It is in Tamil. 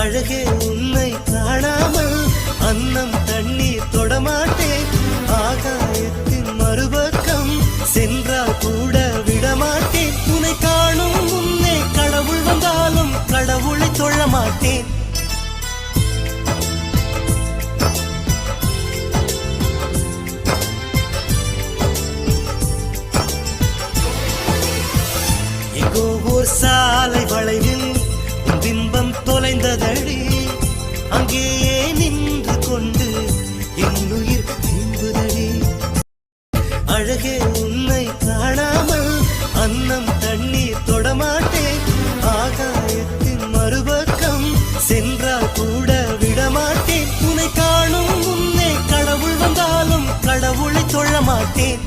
அழகே உன்னை காணாமல் அன்னம் தண்ணீர் தொடமாட்டேன். ஆகாயத்தின் மறுபக்கம் சென்றால் கூட விடமாட்டேன். உன்னை காணும் முன்னே கடவுள் வந்தாலும் கடவுளை தொழ மாட்டேன். எங்கோ ஓர் சாலை வளைவில் பிம்பம் தொலைந்ததடி. அங்கேயே நின்று கொண்டு என் உயிர் நீங்குதடி. அழகே உன்னை காணாமல் அன்னம் தண்ணீர் தொடமாட்டேன். ஆகாயத்தின் மறுபக்கம் சென்றால் கூட விடமாட்டேன். உன்னை காணும் முன்னே கடவுள் வந்தாலும் கடவுளை தொழ மாட்டேன்.